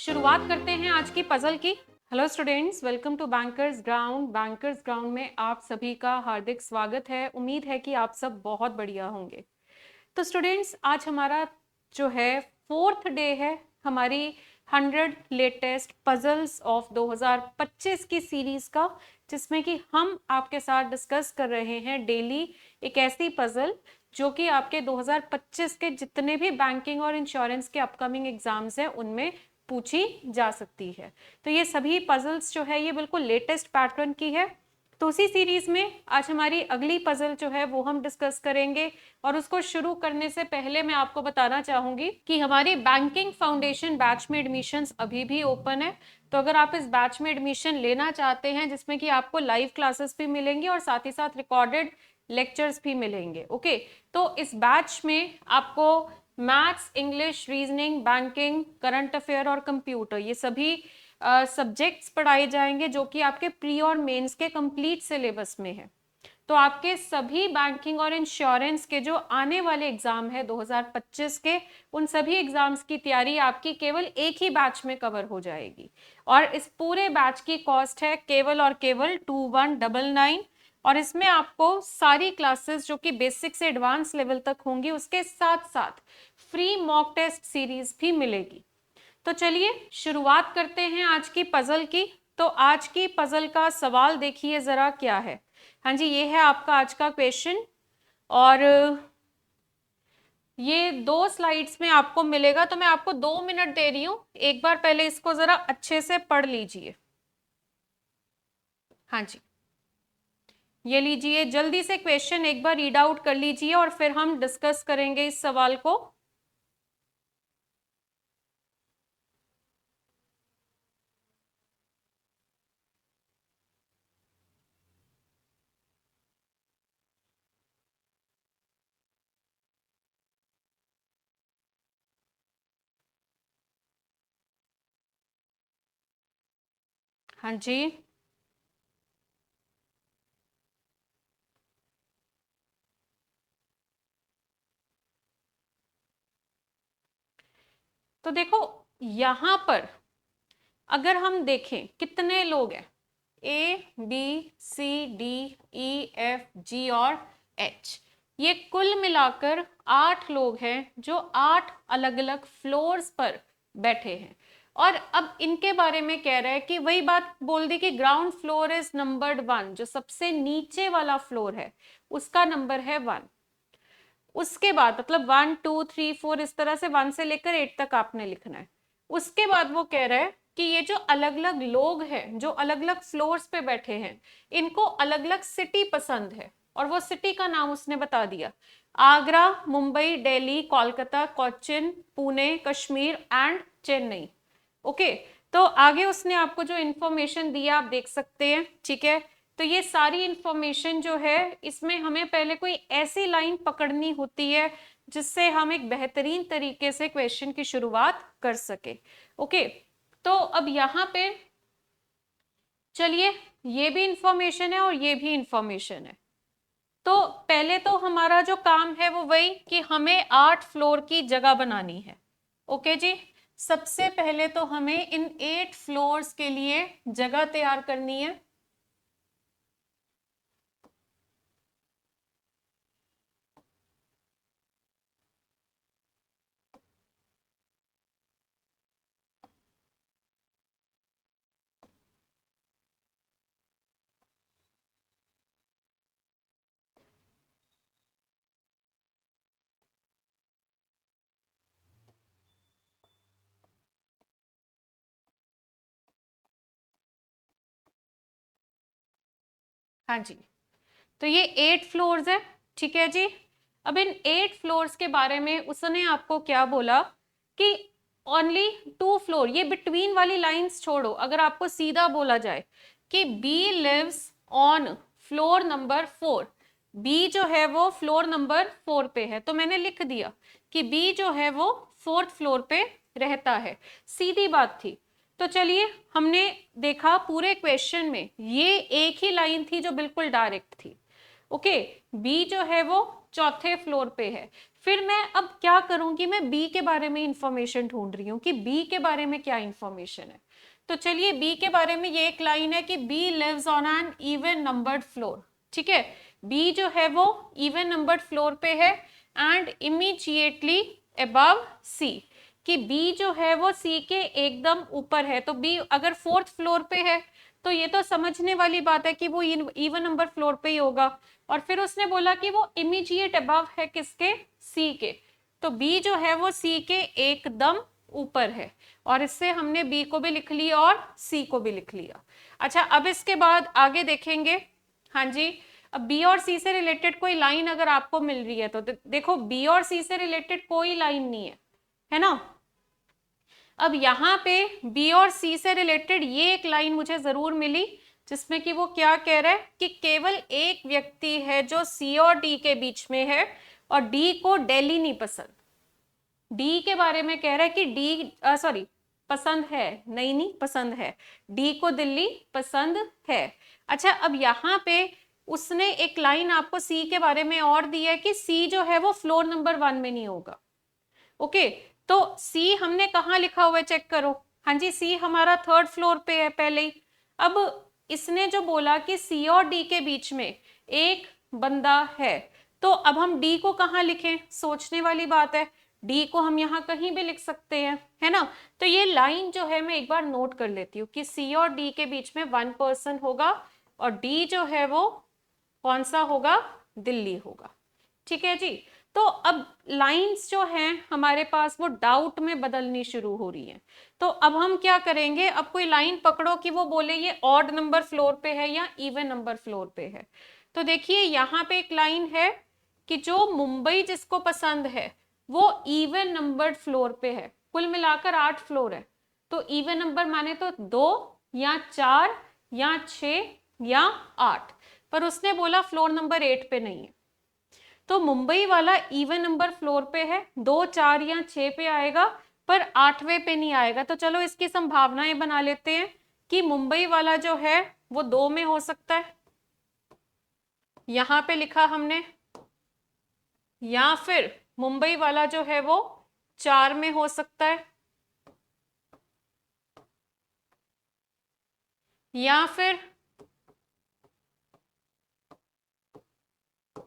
शुरुआत करते हैं आज की पजल की। Hello students, welcome to bankers ground. Bankers ground में आप सभी का हार्दिक स्वागत है। उम्मीद है कि आप सब बहुत बढ़िया होंगे। तो स्टूडेंट्स, आज हमारा जो है 4th डे है हमारी 100 लेटेस्ट पजल्स ऑफ 2025 की सीरीज का, जिसमें कि हम आपके साथ डिस्कस कर रहे हैं डेली एक ऐसी पजल जो कि आपके 2025 के जितने भी बैंकिंग और इंश्योरेंस के अपकमिंग एग्जाम्स हैं उनमें पूछी जा सकती है। तो ये सभी पजल्स जो है ये बिल्कुल लेटेस्ट पैटर्न की है। तो उसी सीरीज में आज हमारी अगली पजल जो है वो हम डिस्कस करेंगे, और उसको शुरू करने से पहले मैं आपको बताना चाहूंगी कि हमारी बैंकिंग फाउंडेशन बैच में एडमिशंस अभी भी ओपन है। तो अगर आप इस बैच में एडमिशन लेना चाहते हैं, जिसमें कि आपको लाइव क्लासेस भी मिलेंगी और साथ ही साथ रिकॉर्डेड लेक्चर्स भी मिलेंगे, ओके। तो इस बैच में आपको maths, English, reasoning, banking, current affair और कंप्यूटर, ये सभी सब्जेक्ट्स पढ़ाए जाएंगे जो कि आपके प्री और मेंस के कंप्लीट सिलेबस में है। तो आपके सभी बैंकिंग और इंश्योरेंस के जो आने वाले एग्जाम है 2025 के, उन सभी एग्जाम्स की तैयारी आपकी केवल एक ही बैच में कवर हो जाएगी। और इस पूरे बैच की कॉस्ट है केवल और केवल 2199, और इसमें आपको सारी क्लासेस जो कि बेसिक से एडवांस लेवल तक होंगी, उसके साथ साथ फ्री मॉक टेस्ट सीरीज भी मिलेगी। तो चलिए शुरुआत करते हैं आज की पजल की। तो आज की पजल का सवाल देखिए जरा क्या है। हाँ जी, ये है आपका आज का क्वेश्चन, और ये 2 स्लाइड्स में आपको मिलेगा। तो मैं आपको 2 मिनट दे रही हूं, एक बार पहले इसको जरा अच्छे से पढ़ लीजिए। हाँ जी, ये लीजिए, जल्दी से क्वेश्चन एक बार रीड आउट कर लीजिए और फिर हम डिस्कस करेंगे इस सवाल को। हाँ जी, तो देखो यहां पर अगर हम देखें कितने लोग हैं, ABCDEFG और H, ये कुल मिलाकर 8 लोग हैं जो 8 अलग अलग फ्लोर्स पर बैठे हैं। और अब इनके बारे में कह रहा है कि वही बात बोल दी कि ग्राउंड फ्लोर इज नंबर्ड 1, जो सबसे नीचे वाला फ्लोर है उसका नंबर है 1। उसके बाद मतलब 1 2 3 4 इस तरह से 1 से लेकर 8 तक आपने लिखना है। उसके बाद वो कह रहा है कि ये जो अलग अलग लोग हैं जो अलग अलग फ्लोर्स पे बैठे हैं, इनको अलग अलग सिटी पसंद है, और वो सिटी का नाम उसने बता दिया, आगरा, मुंबई, दिल्ली, कोलकाता, कोच्चिन, पुणे, कश्मीर एंड चेन्नई। ओके, तो आगे उसने आपको जो इंफॉर्मेशन दिया आप देख सकते हैं, ठीक है। तो ये सारी इंफॉर्मेशन जो है, इसमें हमें पहले कोई ऐसी लाइन पकड़नी होती है जिससे हम एक बेहतरीन तरीके से क्वेश्चन की शुरुआत कर सके। ओके, तो अब यहाँ पे चलिए, ये भी इंफॉर्मेशन है और ये भी इंफॉर्मेशन है। तो पहले तो हमारा जो काम है वो वही कि हमें 8 फ्लोर की जगह बनानी है। ओके जी, सबसे पहले तो हमें इन 8 फ्लोर्स के लिए जगह तैयार करनी है। हाँ जी, तो ये 8 फ्लोर्स है, ठीक है जी। अब इन 8 फ्लोर्स के बारे में उसने आपको क्या बोला कि ओनली 2 फ्लोर, ये बिटवीन वाली लाइंस छोड़ो, अगर आपको सीधा बोला जाए कि B lives on floor number 4, B जो है वो फ्लोर नंबर 4 पे है, तो मैंने लिख दिया कि बी जो है वो 4th फ्लोर पे रहता है। सीधी बात थी। तो चलिए, हमने देखा पूरे क्वेश्चन में ये एक ही लाइन थी जो बिल्कुल डायरेक्ट थी। ओके, बी जो है वो 4थे फ्लोर पे है। फिर मैं अब क्या करूंगी, मैं बी के बारे में इंफॉर्मेशन ढूंढ रही हूँ कि बी के बारे में क्या इंफॉर्मेशन है। तो चलिए बी के बारे में ये एक लाइन है कि B lives on an even numbered floor. ठीक है, बी जो है वो इवन नंबर्ड फ्लोर पे है एंड इमीडिएटली अबव सी, कि बी जो है वो सी के एकदम ऊपर है। तो बी अगर फोर्थ फ्लोर पे है तो ये तो समझने वाली बात है कि वो इवन नंबर फ्लोर पे ही होगा। और फिर उसने बोला कि वो इमीडिएट अबव है किसके, सी के। तो बी जो है वो सी के एकदम ऊपर है, और इससे हमने बी को भी लिख लिया और सी को भी लिख लिया। अच्छा, अब इसके बाद आगे देखेंगे। हाँ जी, अब बी और सी से रिलेटेड कोई लाइन अगर आपको मिल रही है तो देखो बी और सी से रिलेटेड कोई लाइन नहीं है ना। अब यहाँ पे बी और सी से रिलेटेड ये एक लाइन मुझे जरूर मिली, जिसमें कि वो क्या कह रहा है कि केवल एक व्यक्ति है जो सी और डी के बीच में है, और डी को दिल्ली नहीं पसंद। डी के बारे में कह रहा है कि डी सॉरी पसंद है, नहीं पसंद है, डी को दिल्ली पसंद है। अच्छा, अब यहाँ पे उसने एक लाइन आपको सी के बारे में और दी है कि सी जो है वो फ्लोर नंबर 1 में नहीं होगा। ओके, तो सी हमने कहाँ लिखा हुआ है चेक करो। हाँ जी, सी हमारा थर्ड फ्लोर पे है पहले ही। अब इसने जो बोला कि सी और डी के बीच में एक बंदा है, तो अब हम डी को कहाँ लिखें, सोचने वाली बात है। डी को हम यहाँ कहीं भी लिख सकते हैं, है ना। तो ये लाइन जो है मैं एक बार नोट कर लेती हूँ कि सी और डी के बीच में 1 पर्सन होगा, और डी जो है वो कौन सा होगा, दिल्ली होगा। ठीक है जी। तो अब लाइंस जो हैं हमारे पास वो डाउट में बदलनी शुरू हो रही हैं। तो अब हम क्या करेंगे, अब कोई लाइन पकड़ो कि वो बोले ये ऑड नंबर फ्लोर पे है या इवन नंबर फ्लोर पे है। तो देखिए यहाँ पे एक लाइन है कि जो मुंबई जिसको पसंद है वो इवन नंबर्ड फ्लोर पे है। कुल मिलाकर 8 फ्लोर है, तो इवन नंबर माने तो 2 या 4 या 6 या 8, पर उसने बोला फ्लोर नंबर 8 पे नहीं है। तो मुंबई वाला इवन नंबर फ्लोर पे है, 2 4 या 6 पे आएगा, पर 8वें पे नहीं आएगा। तो चलो इसकी संभावनाएं बना लेते हैं कि मुंबई वाला जो है वो 2 में हो सकता है, यहां पे लिखा हमने, या फिर मुंबई वाला जो है वो 4 में हो सकता है, या फिर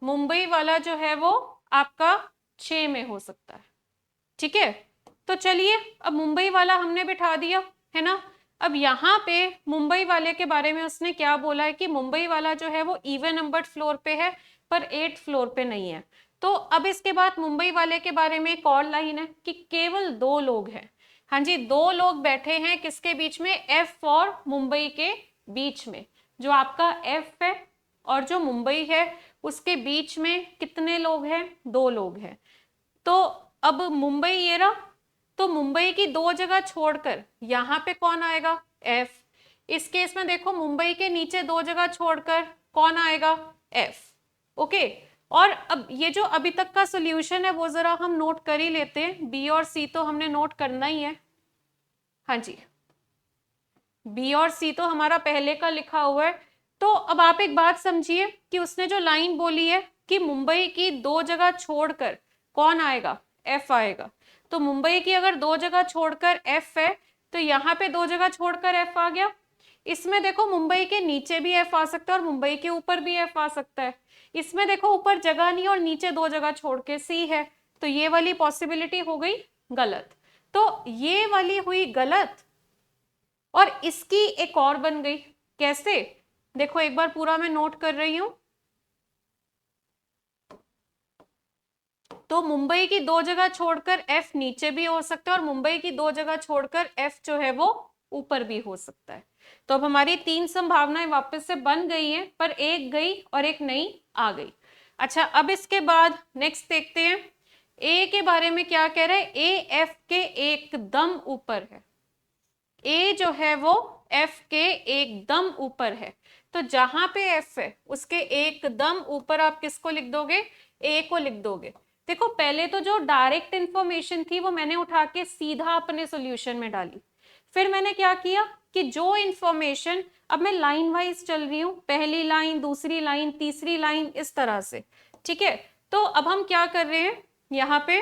मुंबई वाला जो है वो आपका 6 में हो सकता है। ठीक है, तो चलिए अब मुंबई वाला हमने बिठा दिया, है ना। अब यहाँ पे मुंबई वाले के बारे में उसने क्या बोला है कि मुंबई वाला जो है वो इवन नंबर्ड फ्लोर पे है, पर 8 फ्लोर पे नहीं है। तो अब इसके बाद मुंबई वाले के बारे में एक और लाइन है कि केवल 2 लोग हैं। हाँ जी, 2 लोग बैठे हैं किसके बीच में, एफ और मुंबई के बीच में। जो आपका एफ है और जो मुंबई है उसके बीच में कितने लोग हैं, 2 लोग हैं। तो अब मुंबई ये रहा, तो मुंबई की 2 जगह छोड़कर यहाँ पे कौन आएगा, एफ। इस केस में देखो मुंबई के नीचे 2 जगह छोड़कर कौन आएगा, एफ। ओके, और अब ये जो अभी तक का सॉल्यूशन है वो जरा हम नोट कर ही लेते हैं। बी और सी तो हमने नोट करना ही है। हाँ जी, बी और सी तो हमारा पहले का लिखा हुआ है। तो अब आप एक बात समझिए कि उसने जो लाइन बोली है कि मुंबई की 2 जगह छोड़कर कौन आएगा, एफ आएगा। तो मुंबई की अगर 2 जगह छोड़कर एफ है, तो यहाँ पे 2 जगह छोड़कर एफ आ गया। इसमें देखो मुंबई के नीचे भी एफ आ सकता है और मुंबई के ऊपर भी एफ आ सकता है। इसमें देखो ऊपर जगह नहीं और नीचे 2 जगह छोड़ के सी है, तो ये वाली पॉसिबिलिटी हो गई गलत। तो ये वाली हुई गलत, और इसकी एक और बन गई। कैसे, देखो एक बार पूरा मैं नोट कर रही हूं। तो मुंबई की 2 जगह छोड़कर एफ नीचे भी हो सकता है और मुंबई की 2 जगह छोड़कर एफ जो है वो ऊपर भी हो सकता है। तो अब हमारी 3 संभावनाएं वापस से बन गई हैं, पर एक गई और एक नई आ गई। अच्छा, अब इसके बाद नेक्स्ट देखते हैं ए के बारे में क्या कह रहा है। ए एफ के एकदम ऊपर है, ए जो है वो एफ के एकदम ऊपर है। तो जहां पे एफ है उसके एकदम ऊपर आप किसको लिख दोगे, ए को लिख दोगे। देखो पहले तो जो डायरेक्ट इंफॉर्मेशन थी वो मैंने उठा के सीधा अपने सॉल्यूशन में डाली। फिर मैंने क्या किया कि जो इंफॉर्मेशन, अब मैं लाइन वाइज चल रही हूं, पहली लाइन, दूसरी लाइन, तीसरी लाइन, इस तरह से। ठीक है, तो अब हम क्या कर रहे हैं यहाँ पे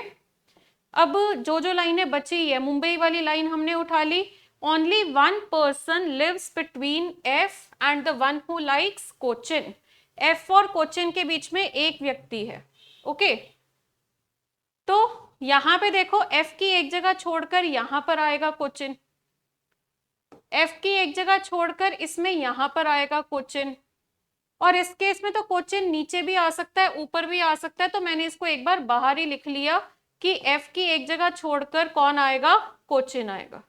अब जो जो लाइनें बची है, मुंबई वाली लाइन हमने उठा ली। Only one person lives between F and the one who likes Cochin. F और कोचिन के बीच में एक व्यक्ति है। ओके, तो यहां पे देखो एफ की एक जगह छोड़कर यहां पर आएगा कोचिन, एफ की एक जगह छोड़कर इसमें यहां पर आएगा कोचिन, और इस केस में तो कोचिन नीचे भी आ सकता है ऊपर भी आ सकता है, तो मैंने इसको एक बार बाहर ही लिख लिया कि एफ की एक जगह छोड़कर कौन आएगा, कोचिन आएगा।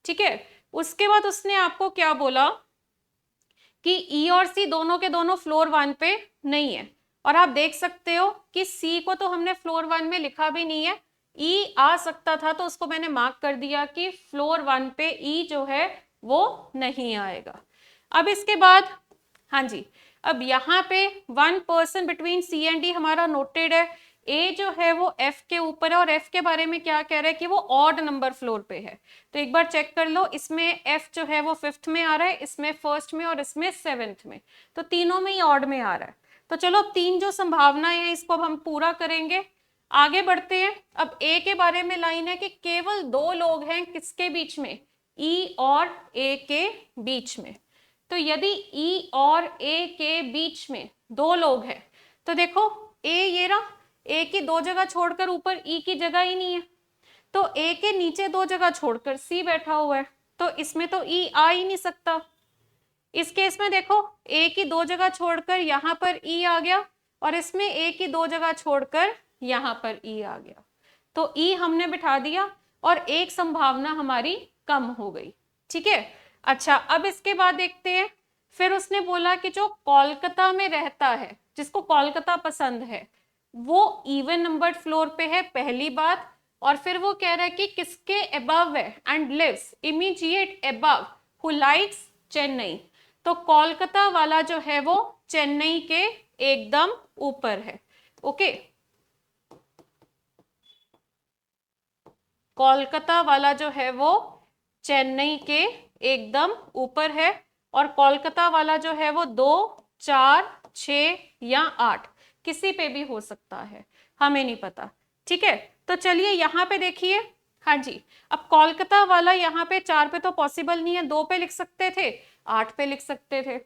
ठीक है, उसके बाद उसने आपको क्या बोला कि ई और सी दोनों के दोनों फ्लोर 1 पे नहीं है, और आप देख सकते हो कि सी को तो हमने फ्लोर 1 में लिखा भी नहीं है, ई आ सकता था तो उसको मैंने मार्क कर दिया कि फ्लोर 1 पे ई जो है वो नहीं आएगा। अब इसके बाद हाँ जी, अब यहाँ पे one person between C and D हमारा नोटेड है। ए जो है वो एफ के ऊपर है, और एफ के बारे में क्या कह रहा है कि वो ऑड नंबर फ्लोर पे है। तो एक बार चेक कर लो, इसमें एफ जो है वो 5th में आ रहा है, इसमें 1st में और इसमें 7th में, तो तीनों में ही ऑड में आ रहा है। तो चलो अब तीन जो संभावनाएं हैं इसको अब हम पूरा करेंगे। आगे बढ़ते हैं। अब ए के बारे में लाइन है कि केवल 2 लोग हैं किसके बीच में, ई और ए के बीच में। तो यदि ई और ए के बीच में 2 लोग हैं, तो देखो ए ये रहा, ए की 2 जगह छोड़कर ऊपर ई की जगह ही नहीं है, तो ए के नीचे 2 जगह छोड़कर सी बैठा हुआ है, तो इसमें तो ई आ ही नहीं सकता। इस केस में देखो ए की 2 जगह छोड़कर यहां पर ई आ गया, और इसमें ए की 2 जगह छोड़कर यहां पर ई आ गया, तो ई हमने बिठा दिया और एक संभावना हमारी कम हो गई। ठीक है, अच्छा अब इसके बाद देखते हैं। फिर उसने बोला कि जो कोलकाता में रहता है, जिसको कोलकाता पसंद है, वो इवन नंबर्ड फ्लोर पे है, पहली बात। और फिर वो कह रहा है कि किसके अबव है, and lives immediate above who likes Chennai. तो कोलकाता वाला जो है वो चेन्नई के एकदम ऊपर है। ओके, कोलकाता वाला जो है वो चेन्नई के एकदम ऊपर है, और कोलकाता वाला जो है वो 2, 4, 6 या 8 किसी पे भी हो सकता है, हमें नहीं पता। ठीक है, तो चलिए यहाँ पे देखिए। हाँ जी, अब कोलकाता वाला यहाँ पे 4 पे तो पॉसिबल नहीं है, 2 पे लिख सकते थे, 8 पे लिख सकते थे।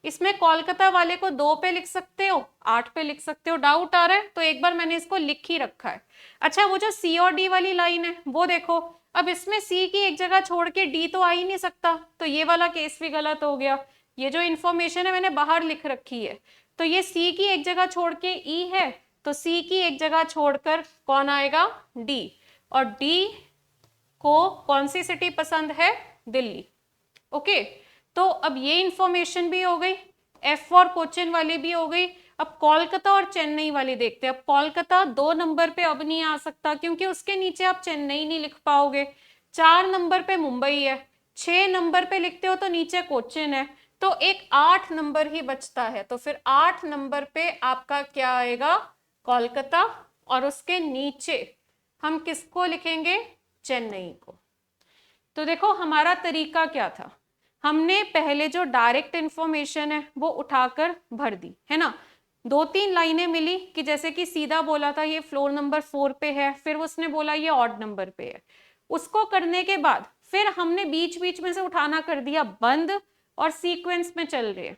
इसमें कोलकाता वाले को 2 पे लिख सकते हो, 8 पे लिख सकते हो। डाउट आ रहा है तो एक बार मैंने इसको लिख ही रखा है। अच्छा, वो जो सी और डी वाली लाइन है वो देखो, अब इसमें सी की एक जगह छोड़ के डी तो आ ही नहीं सकता, तो ये वाला केस भी गलत हो गया। ये जो इंफॉर्मेशन है मैंने बाहर लिख रखी है, तो ये सी की एक जगह छोड़ के ई है, तो सी की एक जगह छोड़कर कौन आएगा, डी। और डी को कौन सी सिटी पसंद है, दिल्ली। ओके, तो अब ये इंफॉर्मेशन भी हो गई, एफ और कोचिन वाली भी हो गई। अब कोलकाता और चेन्नई वाली देखते हैं। अब कोलकाता 2 नंबर पे अब नहीं आ सकता, क्योंकि उसके नीचे आप चेन्नई नहीं लिख पाओगे। 4 नंबर पे मुंबई है, 6 नंबर पे लिखते हो तो नीचे कोचिन है, तो एक 8 नंबर ही बचता है। तो फिर 8 नंबर पे आपका क्या आएगा, कोलकाता, और उसके नीचे हम किसको लिखेंगे, चेन्नई को। तो देखो हमारा तरीका क्या था, हमने पहले जो डायरेक्ट इंफॉर्मेशन है वो उठाकर भर दी है ना। 2-3 लाइनें मिली कि जैसे कि सीधा बोला था ये फ्लोर नंबर 4 पे है, फिर उसने बोला ये ऑड नंबर पे है। उसको करने के बाद फिर हमने बीच बीच में से उठाना कर दिया बंद, और सीक्वेंस में चल रहे।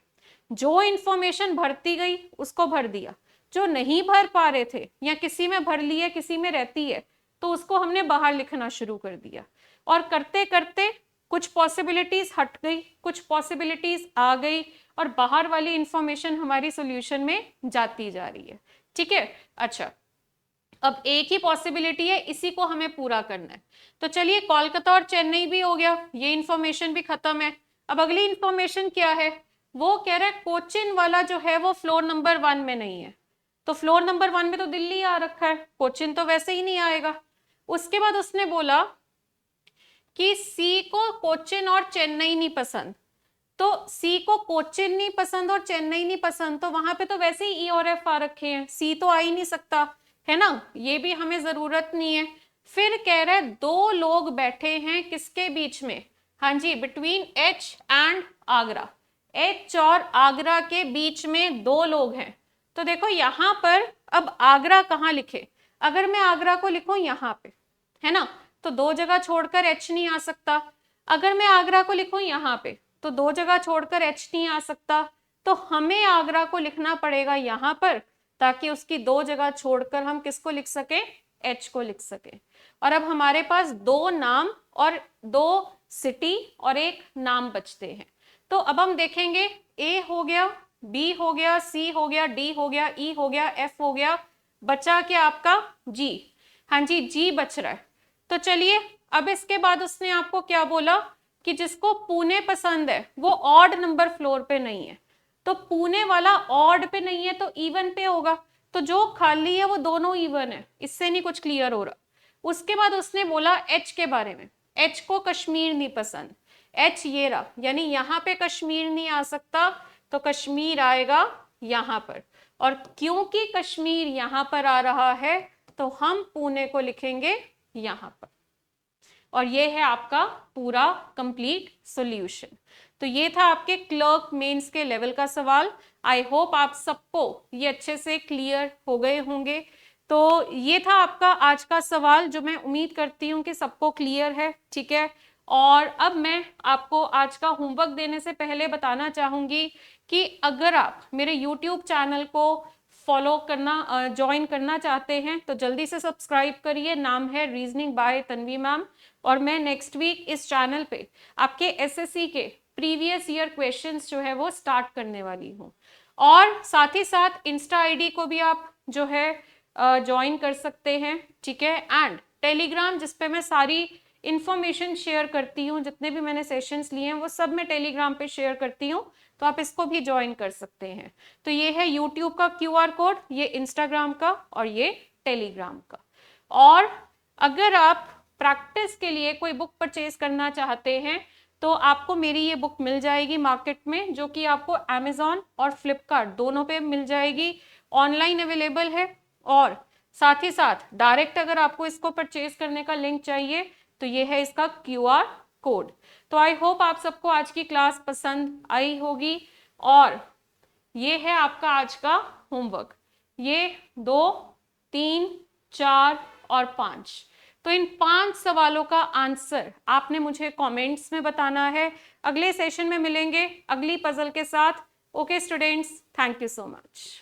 जो इंफॉर्मेशन भरती गई उसको भर दिया, जो नहीं भर पा रहे थे या किसी में भर ली है किसी में रहती है तो उसको हमने बाहर लिखना शुरू कर दिया। और करते करते कुछ पॉसिबिलिटीज हट गई, कुछ पॉसिबिलिटीज आ गई, और बाहर वाली इंफॉर्मेशन हमारी सॉल्यूशन में जाती जा रही है। ठीक है, अच्छा अब एक ही पॉसिबिलिटी है, इसी को हमें पूरा करना है। तो चलिए कोलकाता और चेन्नई भी हो गया, ये इंफॉर्मेशन भी खत्म है। अब अगली इंफॉर्मेशन क्या है, वो कह रहा है कोचिन वाला जो है वो फ्लोर नंबर 1 में नहीं है। तो फ्लोर नंबर 1 में तो दिल्ली आ रखा है, कोचिन तो वैसे ही नहीं आएगा। उसके बाद उसने बोला कि सी को कोचिन और चेन्नई नहीं पसंद, तो सी को कोचिन नहीं पसंद और चेन्नई नहीं पसंद, तो वहां पे तो वैसे ही ई और एफ आ रखे हैं, सी तो आ ही नहीं सकता है ना, ये भी हमें जरूरत नहीं है। फिर कह रहा है 2 लोग बैठे हैं किसके बीच में, हाँ जी, between H and Agra, H और आगरा के बीच में 2 लोग हैं। तो देखो यहां पर अब आगरा कहाँ लिखे, अगर मैं आगरा को लिखूं यहाँ पे, है ना, तो 2 जगह छोड़कर एच नहीं आ सकता। अगर मैं आगरा को लिखूं यहाँ पे तो 2 जगह छोड़कर एच नहीं आ सकता। तो हमें आगरा को लिखना पड़ेगा यहाँ पर, ताकि उसकी 2 जगह छोड़कर हम किसको लिख सके, एच को लिख सके। और अब हमारे पास 2 नाम और 2 सिटी और एक नाम बचते हैं। तो अब हम देखेंगे, ए हो गया, बी हो गया, सी हो गया, डी हो गया, ई हो गया, एफ हो गया, बचा क्या आपका जी। हाँ जी, जी बच रहा है। तो चलिए, अब इसके बाद उसने आपको क्या बोला कि जिसको पुणे पसंद है वो ऑड नंबर फ्लोर पे नहीं है। तो पुणे वाला ऑड पे नहीं है तो इवन पे होगा। तो जो खाली है वो दोनों इवन है, इससे नहीं कुछ क्लियर हो रहा। उसके बाद उसने बोला एच के बारे में, एच को कश्मीर नहीं पसंद। एच ये रहा, यानी यहाँ पे कश्मीर नहीं आ सकता, तो कश्मीर आएगा यहाँ पर। और क्योंकि कश्मीर यहाँ पर आ रहा है तो हम पुणे को लिखेंगे यहाँ पर। और ये है आपका पूरा कंप्लीट सॉल्यूशन। तो ये था आपके क्लर्क मेंस के लेवल का सवाल। आई होप आप सबको ये अच्छे से क्लियर हो गए होंगे। तो ये था आपका आज का सवाल, जो मैं उम्मीद करती हूँ कि सबको क्लियर है, ठीक है। और अब मैं आपको आज का होमवर्क देने से पहले बताना चाहूंगी कि अगर आप मेरे यूट्यूब चैनल को फॉलो करना, ज्वाइन करना चाहते हैं तो जल्दी से सब्सक्राइब करिए। नाम है रीजनिंग बाय तन्वी मैम। और मैं नेक्स्ट वीक इस चैनल पे आपके एसएससी के प्रीवियस ईयर क्वेश्चंस जो है वो स्टार्ट करने वाली हूँ। और साथ ही साथ इंस्टा आईडी को भी आप जो है ज्वाइन कर सकते हैं, ठीक है। एंड टेलीग्राम, जिसपे मैं सारी इंफॉर्मेशन शेयर करती हूँ, जितने भी मैंने सेशंस लिए हैं वो सब मैं टेलीग्राम पे शेयर करती हूँ, तो आप इसको भी ज्वाइन कर सकते हैं। तो ये है यूट्यूब का QR कोड, ये इंस्टाग्राम का और ये टेलीग्राम का। और अगर आप प्रैक्टिस के लिए कोई बुक परचेज करना चाहते हैं तो आपको मेरी ये बुक मिल जाएगी मार्केट में, जो कि आपको अमेजॉन और फ्लिपकार्ट दोनों पे मिल जाएगी। ऑनलाइन अवेलेबल है। और साथ ही साथ डायरेक्ट अगर आपको इसको परचेज करने का लिंक चाहिए तो ये है इसका QR कोड। तो आई होप आप सबको आज की क्लास पसंद आई होगी। और ये है आपका आज का होमवर्क, ये 2, 3, 4 और 5। तो इन 5 सवालों का आंसर आपने मुझे कमेंट्स में बताना है। अगले सेशन में मिलेंगे अगली पजल के साथ। Okay students, thank you so much.